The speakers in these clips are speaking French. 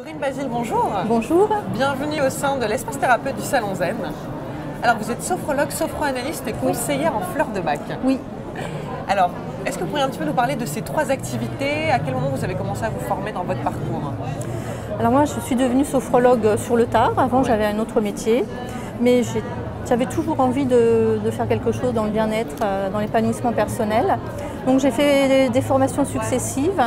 Corinne Basile, bonjour. Bonjour. Bienvenue au sein de l'espace thérapeute du Salon Zen. Alors vous êtes sophrologue, sophroanalyste et conseillère en fleurs de bac. Oui. Alors, est-ce que vous pourriez un petit peu nous parler de ces trois activités? À quel moment vous avez commencé à vous former dans votre parcours? Alors moi, je suis devenue sophrologue sur le tard. Avant, j'avais un autre métier. Mais j'avais toujours envie de faire quelque chose dans le bien-être, dans l'épanouissement personnel. Donc j'ai fait des formations successives.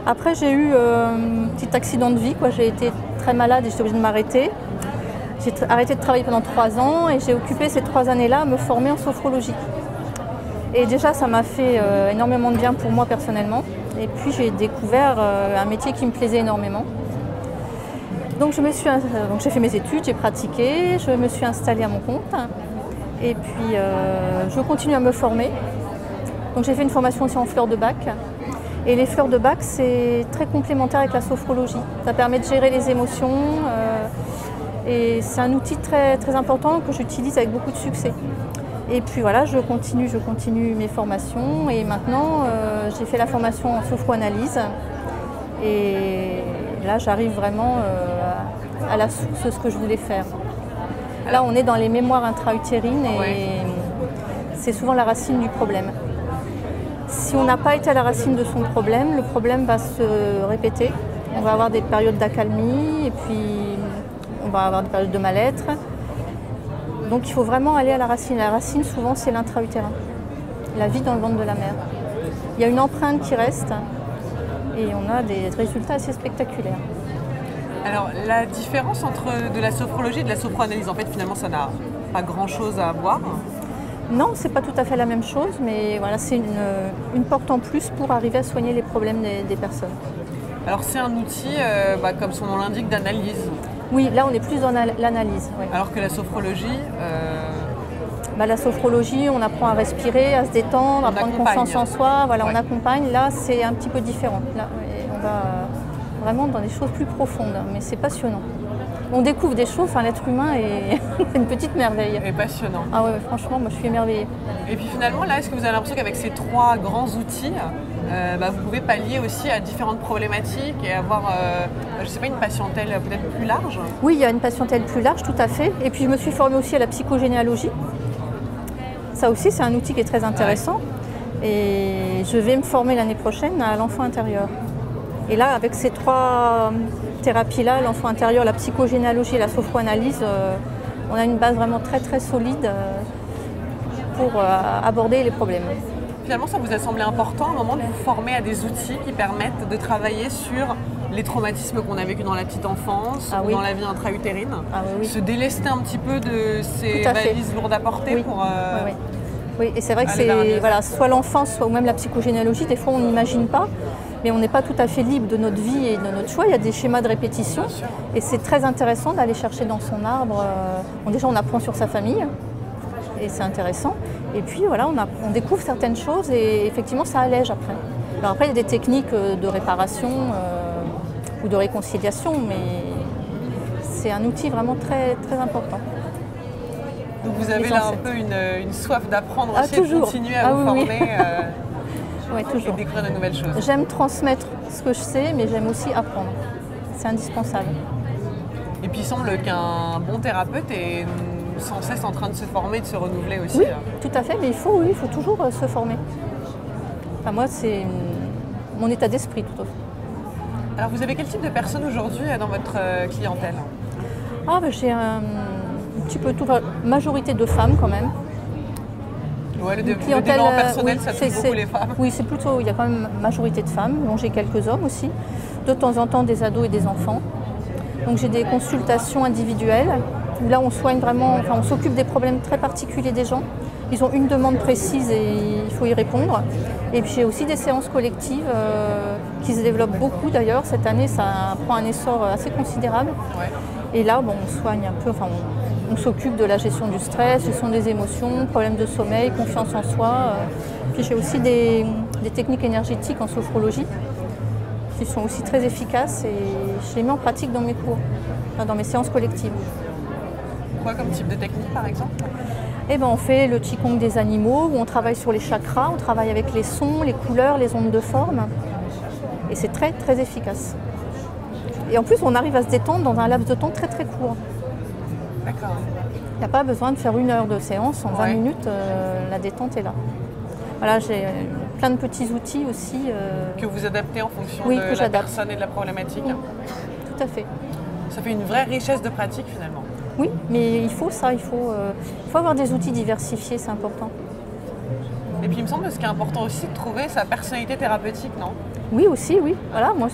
Après, j'ai eu un petit accident de vie. J'ai été très malade et j'étais obligée de m'arrêter. J'ai arrêté de travailler pendant 3 ans et j'ai occupé ces 3 années-là à me former en sophrologie. Et déjà, ça m'a fait énormément de bien pour moi personnellement. Et puis, j'ai découvert un métier qui me plaisait énormément. Donc, j'ai fait mes études, j'ai pratiqué, je me suis installée à mon compte. Et puis, je continue à me former. Donc, j'ai fait une formation aussi en fleurs de bac. Et les fleurs de bac, c'est très complémentaire avec la sophrologie. Ça permet de gérer les émotions. Et c'est un outil très, très important que j'utilise avec beaucoup de succès. Et puis voilà, je continue mes formations. Et maintenant, j'ai fait la formation en sophroanalyse. Et là, j'arrive vraiment à la source de ce que je voulais faire. Là, on est dans les mémoires intra-utérines et c'est souvent la racine du problème. Si on n'a pas été à la racine de son problème, le problème va se répéter. On va avoir des périodes d'accalmie et puis on va avoir des périodes de mal-être. Donc il faut vraiment aller à la racine. La racine, souvent, c'est l'intra-utérin, la vie dans le ventre de la mère. Il y a une empreinte qui reste et on a des résultats assez spectaculaires. Alors, la différence entre de la sophrologie et de la sophroanalyse, en fait, finalement, ça n'a pas grand-chose à voir. Non, c'est pas tout à fait la même chose, mais voilà, c'est une porte en plus pour arriver à soigner les problèmes des personnes. Alors, c'est un outil, comme son nom l'indique, d'analyse. Oui, là, on est plus dans l'analyse. Oui. Alors que la sophrologie... La sophrologie, on apprend à respirer, à se détendre, à prendre confiance en soi. Voilà, on accompagne. Là, c'est un petit peu différent. Là, on va vraiment dans des choses plus profondes, mais c'est passionnant. On découvre des choses, l'être humain est une petite merveille. Et passionnant. Ah ouais, franchement, moi je suis émerveillée. Et puis finalement, là, est-ce que vous avez l'impression qu'avec ces 3 grands outils, vous pouvez pallier aussi à différentes problématiques et avoir, je sais pas, une patientèle peut-être plus large? Oui, il y a une patientèle plus large, tout à fait. Et puis je me suis formée aussi à la psychogénéalogie. Ça aussi, c'est un outil qui est très intéressant. Ouais. Et je vais me former l'année prochaine à l'enfant intérieur. Et là, avec ces 3 thérapies-là, l'enfant intérieur, la psychogénéalogie et la sophroanalyse, on a une base vraiment très très solide pour aborder les problèmes. Finalement, ça vous a semblé important à un moment de vous former à des outils qui permettent de travailler sur les traumatismes qu'on a vécus dans la petite enfance ou dans la vie intra-utérine, se délester un petit peu de ces valises lourdes à porter pour... Oui, et c'est vrai que c'est soit l'enfance, soit ou même la psychogénéalogie, des fois on n'imagine pas, mais on n'est pas tout à fait libre de notre vie et de notre choix. Il y a des schémas de répétition et c'est très intéressant d'aller chercher dans son arbre. Déjà, on apprend sur sa famille et c'est intéressant. Et puis voilà, on découvre certaines choses et effectivement, ça allège après. Alors après, il y a des techniques de réparation ou de réconciliation, mais c'est un outil vraiment très, très important. Donc vous avez là un peu une soif d'apprendre aussi, de continuer à vous former toujours. Et découvrir de nouvelles choses. J'aime transmettre ce que je sais, mais j'aime aussi apprendre. C'est indispensable. Et puis il semble qu'un bon thérapeute est sans cesse en train de se former, de se renouveler aussi. Oui, tout à fait, mais il faut toujours se former. Enfin, moi, c'est mon état d'esprit tout au fait. Alors vous avez quel type de personnes aujourd'hui dans votre clientèle? J'ai un petit peu tout, majorité de femmes quand même. Ouais, le développement personnel, ça touche beaucoup les femmes. Oui, c'est plutôt, il y a quand même majorité de femmes. Donc j'ai quelques hommes aussi. De temps en temps, des ados et des enfants. Donc j'ai des consultations individuelles où là on soigne vraiment, on s'occupe des problèmes très particuliers des gens. Ils ont une demande précise et il faut y répondre. Et puis j'ai aussi des séances collectives qui se développent beaucoup d'ailleurs. Cette année, ça prend un essor assez considérable. Ouais. Et là, on soigne un peu, on s'occupe de la gestion du stress, gestion des émotions, problèmes de sommeil, confiance en soi. Puis j'ai aussi des techniques énergétiques en sophrologie qui sont aussi très efficaces et je les mets en pratique dans mes cours, dans mes séances collectives. Quoi comme type de technique par exemple? On fait le Qigong des animaux où on travaille sur les chakras, on travaille avec les sons, les couleurs, les ondes de forme et c'est très très efficace. Et en plus, on arrive à se détendre dans un laps de temps très très court. D'accord. Il n'y a pas besoin de faire 1 heure de séance. En 20 minutes, la détente est là. Voilà, j'ai plein de petits outils aussi. Que vous adaptez en fonction de la personne et de la problématique. Tout à fait. Ça fait une vraie richesse de pratique finalement. Oui, mais il faut ça, il faut avoir des outils diversifiés, c'est important. Et puis il me semble que ce qui est important aussi, de trouver sa personnalité thérapeutique, non? Oui, aussi, oui. Voilà, moi,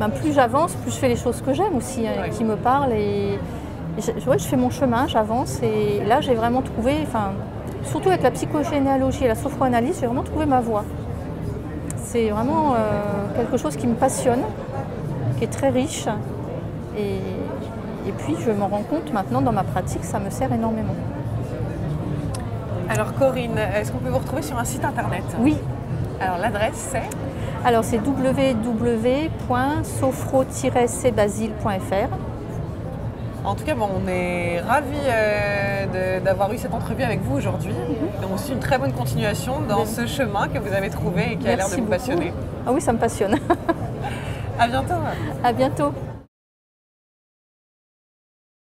plus j'avance, plus je fais les choses que j'aime aussi, qui me parlent. Et je fais mon chemin, j'avance. Et là, j'ai vraiment trouvé, surtout avec la psychogénéalogie et la sophroanalyse, j'ai vraiment trouvé ma voie. C'est vraiment quelque chose qui me passionne, qui est très riche. Et puis, je m'en rends compte maintenant dans ma pratique, ça me sert énormément. Alors Corinne, est-ce qu'on peut vous retrouver sur un site internet? Oui. Alors l'adresse c'est? Alors c'est www.sophro-cbasile.fr. En tout cas, on est ravis d'avoir eu cette entrevue avec vous aujourd'hui. Et on suit une très bonne continuation dans ce chemin que vous avez trouvé et qui a l'air de vous passionner. Ah oui, ça me passionne. À bientôt. À bientôt.